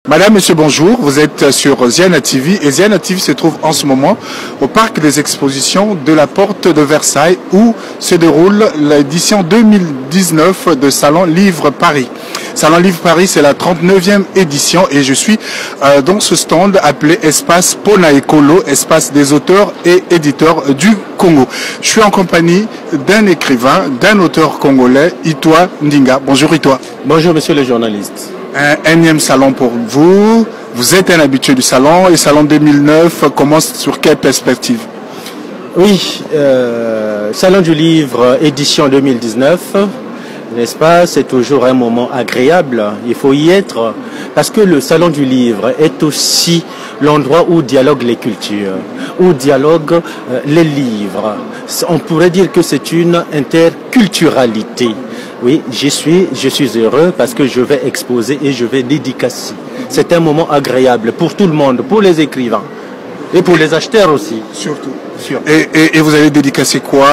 Madame, monsieur, bonjour. Vous êtes sur Ziana TV et Ziana TV se trouve en ce moment au parc des expositions de la Porte de Versailles où se déroule l'édition 2019 de Salon Livre Paris. Salon Livre Paris, c'est la 39e édition et je suis dans ce stand appelé Espace Pona Ekolo, espace des auteurs et éditeurs du Congo. Je suis en compagnie d'un écrivain, d'un auteur congolais, Itoi Ndinga. Bonjour Itoi. Bonjour monsieur le journaliste. Un énième salon pour vous. Vous êtes un habitué du salon et Salon 2009 commence sur quelle perspective? Oui, Salon du Livre édition 2019, n'est-ce pas? C'est toujours un moment agréable. Il faut y être parce que le Salon du Livre est aussi l'endroit où dialoguent les cultures, où dialoguent les livres. On pourrait dire que c'est une interculturalité. Oui, je suis heureux parce que je vais exposer et je vais dédicacer. C'est un moment agréable pour tout le monde, pour les écrivains et pour les acheteurs aussi. Surtout. Et vous allez dédicacer quoi?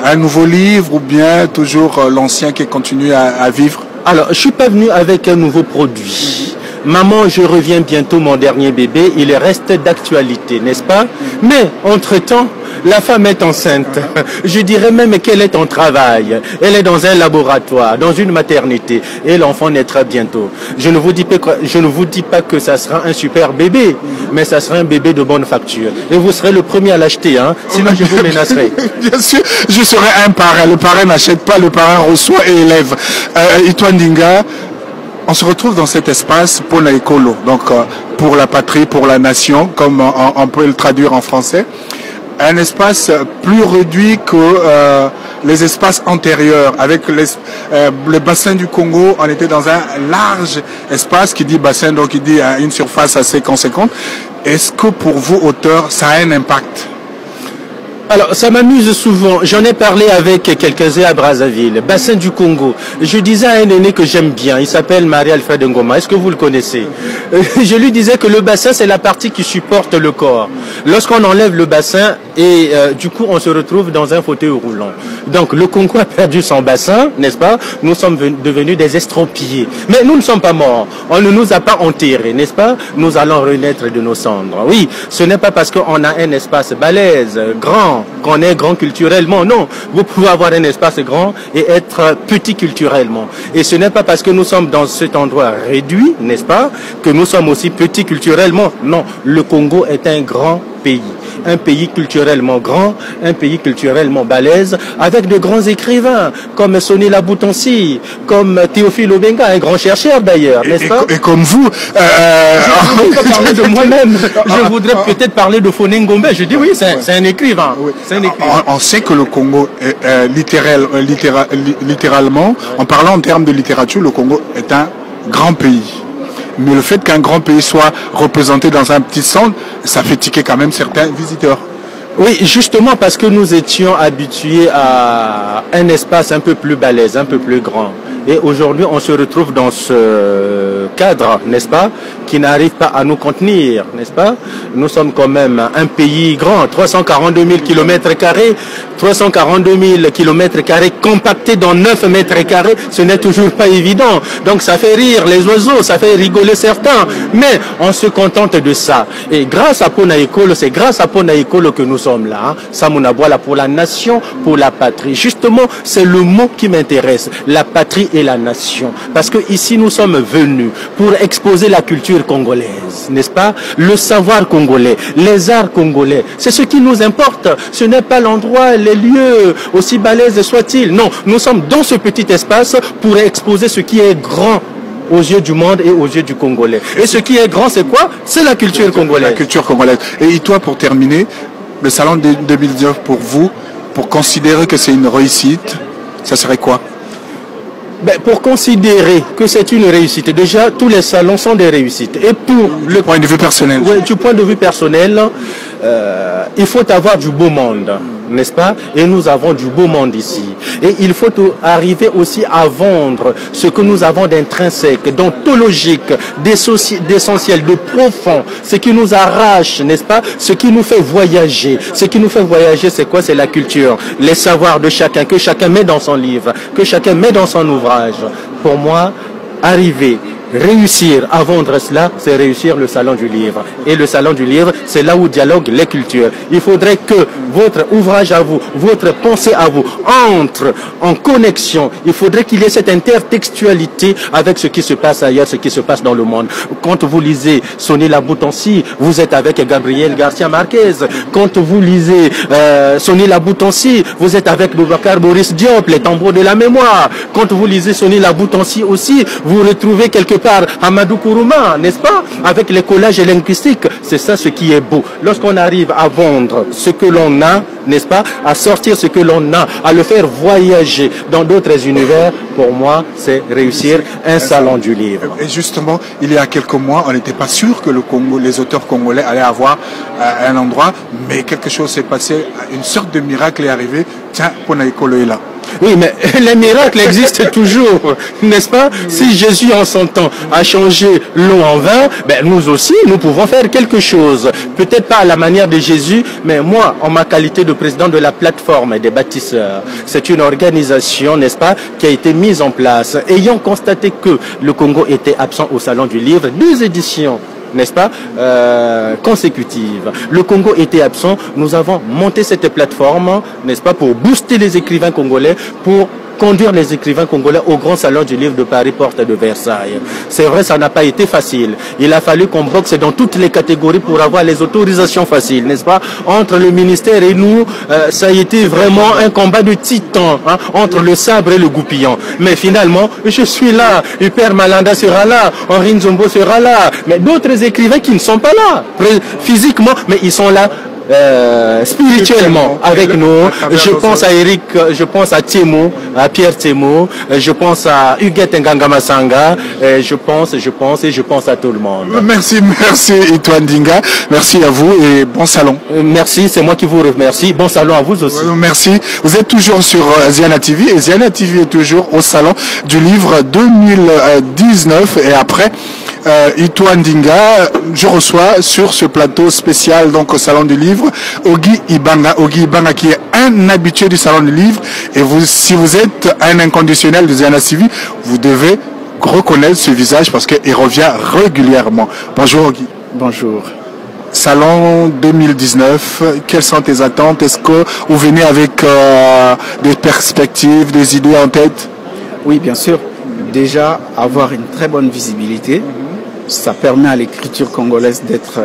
Un nouveau livre ou bien toujours l'ancien qui continue à vivre? Alors, je suis pas venu avec un nouveau produit. Maman, je reviens bientôt, mon dernier bébé, il reste d'actualité, n'est-ce pas? Mais, entre-temps, la femme est enceinte. Je dirais même qu'elle est en travail. Elle est dans un laboratoire, dans une maternité. Et l'enfant naîtra bientôt. Je ne vous dis pas que ça sera un super bébé, mais ça sera un bébé de bonne facture. Et vous serez le premier à l'acheter, hein? Sinon je vous menacerai. Bien sûr, je serai un parrain. Le parrain n'achète pas, le parrain reçoit et élève. Itoi Ndinga, on se retrouve dans cet espace pour l'écolo, donc pour la patrie, pour la nation, comme on peut le traduire en français. Un espace plus réduit que les espaces antérieurs. Avec le bassin du Congo, on était dans un large espace qui dit bassin, donc il dit une surface assez conséquente. Est-ce que pour vous, auteurs, ça a un impact? Alors, ça m'amuse souvent. J'en ai parlé avec quelques-uns à Brazzaville, bassin du Congo. Je disais à un aîné que j'aime bien, il s'appelle Marie-Alfred Ngoma. Est-ce que vous le connaissez? Je lui disais que le bassin, c'est la partie qui supporte le corps. Lorsqu'on enlève le bassin, et du coup, on se retrouve dans un fauteuil roulant. Donc, le Congo a perdu son bassin, n'est-ce pas? Nous sommes devenus des estropiés. Mais nous ne sommes pas morts. On ne nous a pas enterrés, n'est-ce pas? Nous allons renaître de nos cendres. Oui, ce n'est pas parce qu'on a un espace balèze, grand, qu'on est grand culturellement. Non, vous pouvez avoir un espace grand et être petit culturellement. Et ce n'est pas parce que nous sommes dans cet endroit réduit, n'est-ce pas, que nous sommes aussi petits culturellement. Non, le Congo est un grand pays. Un pays culturellement grand, un pays culturellement balèze, avec de grands écrivains, comme Sonny Laboutansi, comme Théophile Obenga, un grand chercheur d'ailleurs, n'est-ce pas? Et comme vous... Je ne voudrais pas parler de moi-même, je voudrais peut-être parler de Foné Ngombe. Je dis oui, c'est un écrivain. Oui. On sait que le Congo, littéralement, en parlant en termes de littérature, le Congo est un grand pays. Mais le fait qu'un grand pays soit représenté dans un petit centre, ça fait tiquer quand même certains visiteurs. Oui, justement parce que nous étions habitués à un espace un peu plus balèze, un peu plus grand. Et aujourd'hui, on se retrouve dans ce cadre, n'est-ce pas, qui n'arrive pas à nous contenir, n'est-ce pas? Nous sommes quand même un pays grand, 342 000 km², 342 000 km² compactés dans 9 mètres carrés, ce n'est toujours pas évident. Donc ça fait rire les oiseaux, ça fait rigoler certains, mais on se contente de ça. Et grâce à Pona Ekolo, c'est grâce à Pona Ekolo que nous sommes là, hein. Samunabwala pour la nation, pour la patrie. Justement, c'est le mot qui m'intéresse, la patrie et la nation. Parce que ici, nous sommes venus pour exposer la culture congolaise, n'est-ce pas? Le savoir congolais, les arts congolais. C'est ce qui nous importe. Ce n'est pas l'endroit, les lieux, aussi balèzes soient-ils. Non, nous sommes dans ce petit espace pour exposer ce qui est grand aux yeux du monde et aux yeux du Congolais. Et ce qui est grand, c'est quoi? C'est la culture congolaise. La culture congolaise. Et toi, pour terminer, le salon de 2019 pour vous, pour considérer que c'est une réussite, ça serait quoi? Ben, pour considérer que c'est une réussite, déjà tous les salons sont des réussites. Et pour le point de vue personnel. Oui, du point de vue personnel, il faut avoir du beau monde, n'est-ce pas? Et nous avons du beau monde ici. Et il faut arriver aussi à vendre ce que nous avons d'intrinsèque, d'ontologique, d'essentiel, de profond, ce qui nous arrache, n'est-ce pas? Ce qui nous fait voyager. Ce qui nous fait voyager, c'est quoi? C'est la culture, les savoirs de chacun, que chacun met dans son livre, que chacun met dans son ouvrage. Pour moi, arriver réussir à vendre cela, c'est réussir le salon du livre. Et le salon du livre, c'est là où dialoguent les cultures. Il faudrait que votre ouvrage à vous, votre pensée à vous, entre en connexion. Il faudrait qu'il y ait cette intertextualité avec ce qui se passe ailleurs, ce qui se passe dans le monde. Quand vous lisez Sonny Laboutancy, vous êtes avec Gabriel Garcia Marquez. Quand vous lisez Sonny Laboutancy, vous êtes avec Boubacar Boris Diop, les tambours de la mémoire. Quand vous lisez Sonny Laboutancy aussi, vous retrouvez quelque part Amadou Kourouma, n'est-ce pas? Avec les collages linguistiques. C'est ça ce qui est beau. Lorsqu'on arrive à vendre ce que l'on a, n'est-ce pas? À sortir ce que l'on a, à le faire voyager dans d'autres univers, pour moi, c'est réussir un salon du livre. Et justement, il y a quelques mois, on n'était pas sûr que le Congo, les auteurs congolais allaient avoir un endroit, mais quelque chose s'est passé, une sorte de miracle est arrivé. Tiens, Pona Ekolo est là. Oui, mais les miracles existent toujours, n'est-ce pas? Si Jésus en son temps a changé l'eau en vin, ben nous aussi, nous pouvons faire quelque chose. Peut-être pas à la manière de Jésus, mais moi, en ma qualité de président de la plateforme des bâtisseurs, c'est une organisation, n'est-ce pas, qui a été mise en place. Ayant constaté que le Congo était absent au Salon du Livre, 2 éditions, n'est-ce pas, consécutive. Le Congo était absent, nous avons monté cette plateforme, n'est-ce pas, pour booster les écrivains congolais, pour conduire les écrivains congolais au grand salon du livre de Paris, porte de Versailles. C'est vrai, ça n'a pas été facile. Il a fallu qu'on boxe dans toutes les catégories pour avoir les autorisations faciles, n'est-ce pas? Entre le ministère et nous, ça a été vraiment un combat de titans, hein, entre le sabre et le goupillon. Mais finalement, je suis là. Hyper Malanda sera là. Henri Nzombo sera là. Mais d'autres écrivains qui ne sont pas là, physiquement, mais ils sont là. Spirituellement avec nous. Je pense à Eric, je pense à Timo, à Pierre Timo, je pense à Huguette Nganga Masanga, je pense à tout le monde. Merci Itwandinga, merci à vous et bon salon. Merci, c'est moi qui vous remercie. Bon salon à vous aussi. Merci. Vous êtes toujours sur Ziana TV et Ziana TV est toujours au salon du livre 2019 et après Itwandinga, je reçois sur ce plateau spécial donc au salon du livre Ogi Ibanga qui est un habitué du salon du livre et vous, si vous êtes un inconditionnel de Ziana TV, vous devez reconnaître ce visage parce qu'il revient régulièrement. Bonjour Ogi. Bonjour. Salon 2019, quelles sont tes attentes? Est-ce que vous venez avec des perspectives, des idées en tête? Oui, bien sûr. Déjà, avoir une très bonne visibilité, ça permet à l'écriture congolaise d'être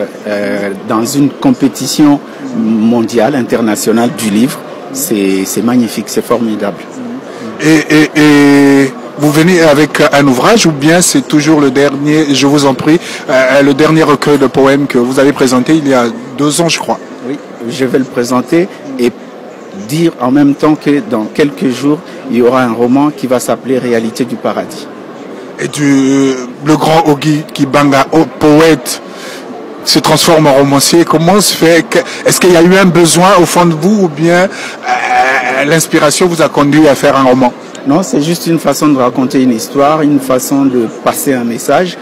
dans une compétition mondiale, internationale du livre. C'est magnifique, c'est formidable. Et vous venez avec un ouvrage ou bien c'est toujours le dernier, je vous en prie, le dernier recueil de poèmes que vous avez présenté il y a 2 ans, je crois? Oui, je vais le présenter et dire en même temps que dans quelques jours, il y aura un roman qui va s'appeler Réalité du paradis. Et le grand Ogi Ibanga, poète, se transforme en romancier. Comment se fait? Est-ce qu'il y a eu un besoin au fond de vous ou bien l'inspiration vous a conduit à faire un roman? Non, c'est juste une façon de raconter une histoire, une façon de passer un message.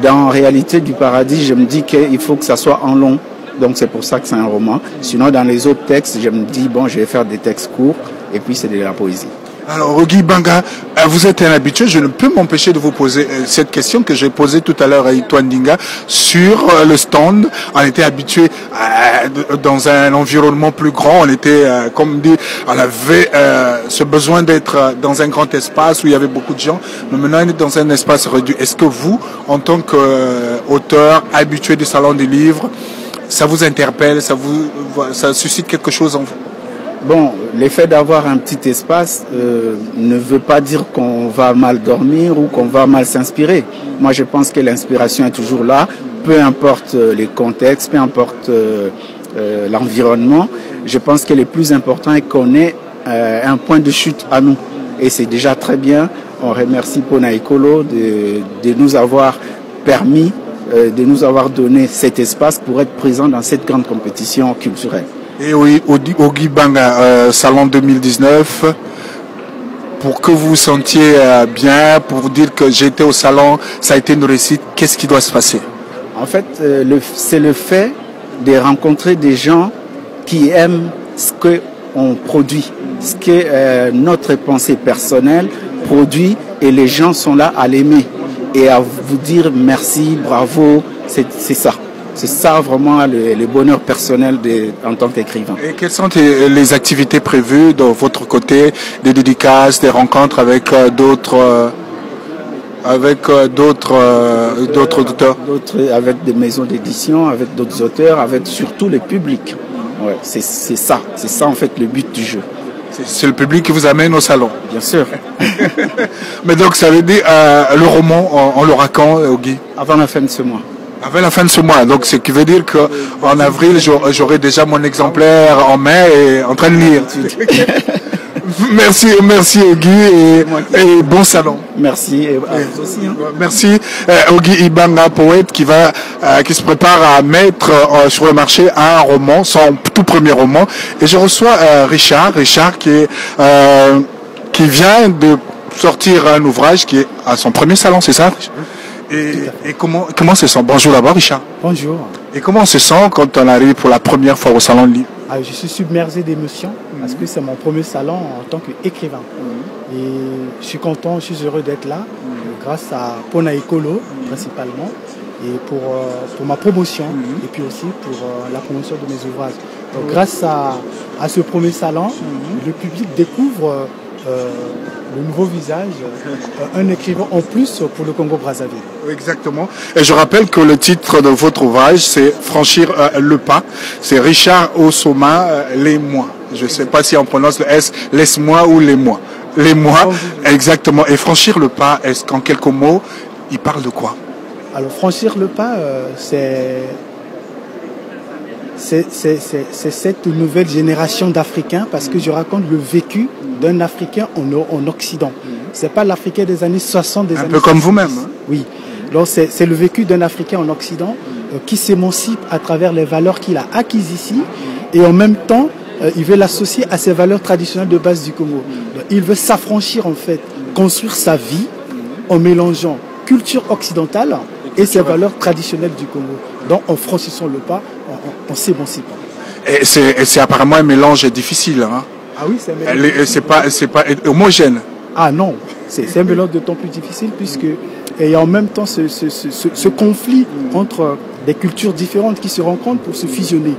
Dans Réalité du paradis, je me dis qu'il faut que ça soit en long. Donc c'est pour ça que c'est un roman. Sinon, dans les autres textes, je me dis, bon, je vais faire des textes courts et puis c'est de la poésie. Alors, Ogi Ibanga, vous êtes un habitué, je ne peux m'empêcher de vous poser cette question que j'ai posée tout à l'heure à Itwandinga sur le stand. On était habitué dans un environnement plus grand, on était, comme dit, on avait ce besoin d'être dans un grand espace où il y avait beaucoup de gens, mais maintenant on est dans un espace réduit. Est-ce que vous, en tant qu'auteur habitué du salon du livre, ça vous interpelle, ça suscite quelque chose en vous? Bon, l'effet d'avoir un petit espace ne veut pas dire qu'on va mal dormir ou qu'on va mal s'inspirer. Moi, je pense que l'inspiration est toujours là, peu importe les contextes, peu importe l'environnement. Je pense que le plus important est qu'on ait un point de chute à nous. Et c'est déjà très bien. On remercie Pona Ekolo de nous avoir permis, de nous avoir donné cet espace pour être présent dans cette grande compétition culturelle. Et oui, Ogi Ibanga, Salon 2019, pour que vous vous sentiez bien, pour vous dire que j'ai été au salon, ça a été une réussite, qu'est-ce qui doit se passer? En fait, c'est le fait de rencontrer des gens qui aiment ce qu'on produit, ce que notre pensée personnelle produit et les gens sont là à l'aimer. et à vous dire merci, bravo, c'est ça. C'est ça vraiment le bonheur personnel en tant qu'écrivain. Et quelles sont les activités prévues de votre côté, des dédicaces, des rencontres avec d'autres auteurs? Avec des maisons d'édition, avec d'autres auteurs, avec surtout le public. Ouais, c'est ça en fait le but du jeu. C'est le public qui vous amène au salon. Bien sûr. Mais donc ça veut dire le roman, on l'aura quand, Guy? Avant la fin de ce mois. Avant la fin de ce mois, donc ce qui veut dire qu'en avril, j'aurai déjà mon exemplaire en main et en train de lire. Merci Guy et bon salon. Merci et à vous aussi. Hein. Merci Guy Ibanga, poète qui se prépare à mettre sur le marché un roman, son tout premier roman. Et je reçois Richard qui vient de sortir un ouvrage qui est à son premier salon, c'est ça? Et comment se sent? Bonjour d'abord Richard. Bonjour. Et comment on se sent quand on arrive pour la première fois au salon de livre? Je suis submergé d'émotions parce que c'est mon premier salon en tant qu'écrivain. Et je suis content, je suis heureux d'être là grâce à Pona Ekolo principalement et pour ma promotion et puis aussi pour la promotion de mes ouvrages. Donc grâce à ce premier salon, le public découvre le nouveau visage, un écrivain en plus pour le Congo-Brazzaville. Exactement. Et je rappelle que le titre de votre ouvrage, c'est Franchir le pas. C'est Richard Osoma, Les Mois. Je ne sais pas si on prononce le S, laisse-moi ou les mois. Les mois, exactement. Et Franchir le pas, est-ce qu'en quelques mots, il parle de quoi? Alors Franchir le pas, c'est cette nouvelle génération d'Africains parce que je raconte le vécu d'un Africain en Occident. C'est pas l'Africain des années 60, des années 70. Un peu comme vous-même. Hein? Oui. Donc c'est le vécu d'un Africain en Occident qui s'émancipe à travers les valeurs qu'il a acquises ici et en même temps il veut l'associer à ses valeurs traditionnelles de base du Congo. Donc, il veut s'affranchir en fait, construire sa vie en mélangeant culture occidentale et ses valeurs traditionnelles du Congo. Donc en franchissant le pas, on s'émancipe. Et c'est apparemment un mélange difficile. Hein? Ah oui, c'est un mélange. C'est pas homogène. Ah non, c'est un mélange d'autant plus difficile puisque il y a en même temps ce conflit entre des cultures différentes qui se rencontrent pour se fusionner.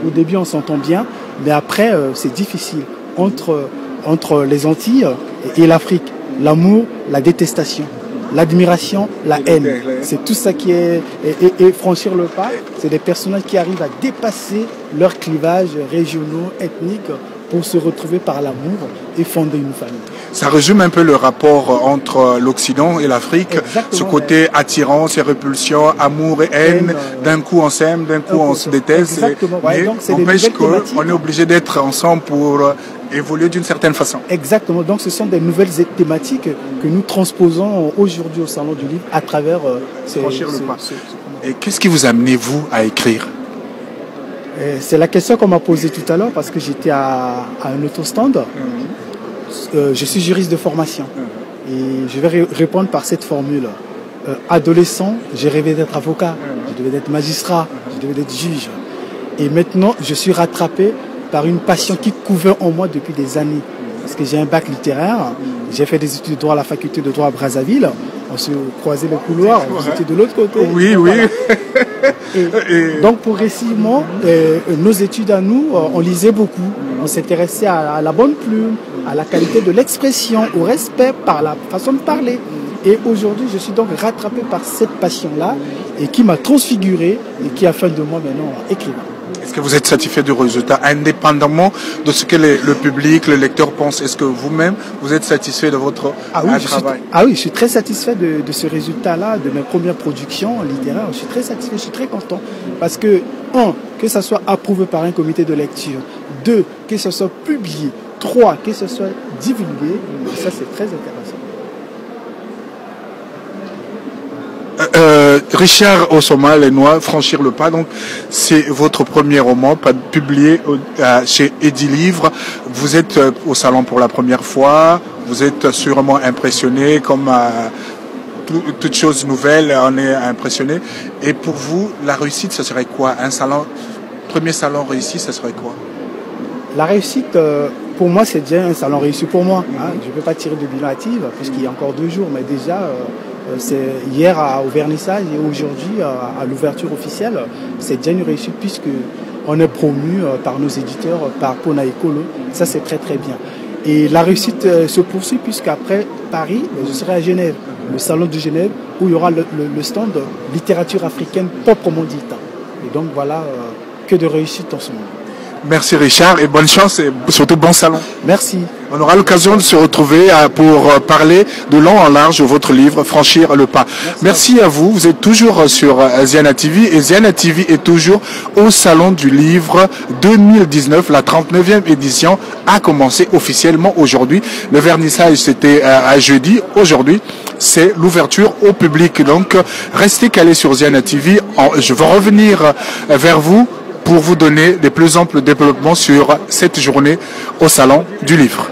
Au début, on s'entend bien, mais après, c'est difficile entre les Antilles et l'Afrique. L'amour, la détestation, l'admiration, la haine. C'est tout ça qui est... Et franchir le pas, c'est des personnages qui arrivent à dépasser leurs clivages régionaux, ethniques, pour se retrouver par l'amour et fonder une famille. Ça résume un peu le rapport entre l'Occident et l'Afrique, ce côté attirance et répulsion, amour et haine, d'un coup on s'aime, d'un coup on se déteste. Exactement. Mais n'empêche qu'on est obligé d'être ensemble pour évoluer d'une certaine façon. Exactement, donc ce sont des nouvelles thématiques que nous transposons aujourd'hui au Salon du Livre à travers Franchir le pas. Et qu'est-ce qui vous a amené, vous, à écrire? C'est la question qu'on m'a posée tout à l'heure parce que j'étais à un autostand. Je suis juriste de formation et je vais répondre par cette formule. Adolescent, j'ai rêvé d'être avocat, je devais être magistrat, je devais être juge. Et maintenant, je suis rattrapé par une passion qui couvait en moi depuis des années. Parce que j'ai un bac littéraire, j'ai fait des études de droit à la faculté de droit à Brazzaville. On se croisait les couloirs, j'étais de l'autre côté. Oui, oui. Voilà. Et donc progressivement, nos études à nous, on lisait beaucoup. On s'intéressait à la bonne plume, à la qualité de l'expression, au respect par la façon de parler. Et aujourd'hui, je suis donc rattrapé par cette passion-là et qui m'a transfiguré et qui a fait de moi maintenant écrivain. Est-ce que vous êtes satisfait du résultat, indépendamment de ce que le public, le lecteur pense? Est-ce que vous-même, vous êtes satisfait de votre travail? Oui, je suis très satisfait de ce résultat-là, de mes premières productions littéraires. Je suis très satisfait, je suis très content. Parce que, que ça soit approuvé par un comité de lecture. 2, que ce soit publié. 3, que ce soit divulgué. Ça, c'est très intéressant. Richard Osoma, Les Noix, Franchir le pas, donc c'est votre premier roman publié chez Edilivre. Vous êtes au salon pour la première fois, vous êtes sûrement impressionné, comme toute chose nouvelle, on est impressionné. Et pour vous, la réussite, ce serait quoi? Premier salon réussi, ce serait quoi? La réussite, pour moi, c'est déjà un salon réussi pour moi. Hein. Je ne peux pas tirer de bilan hâtive, puisqu'il y a encore 2 jours, mais déjà... C'est hier au vernissage et aujourd'hui à l'ouverture officielle. C'est déjà une réussite puisque on est promu par nos éditeurs, par Pona Ekolo. Ça, c'est très très bien. Et la réussite se poursuit puisqu'après Paris, je serai à Genève, le salon de Genève, où il y aura le stand littérature africaine proprement dite. Et donc voilà, que de réussite en ce moment. Merci Richard et bonne chance et surtout bon salon. Merci. On aura l'occasion de se retrouver pour parler de long en large de votre livre Franchir le pas. Merci à vous. Vous êtes toujours sur Ziana TV et Ziana TV est toujours au salon du livre 2019. La 39e édition a commencé officiellement aujourd'hui. Le vernissage c'était à jeudi. Aujourd'hui c'est l'ouverture au public. Donc restez calés sur Ziana TV. Je vais revenir vers vous pour vous donner des plus amples développements sur cette journée au Salon du Livre.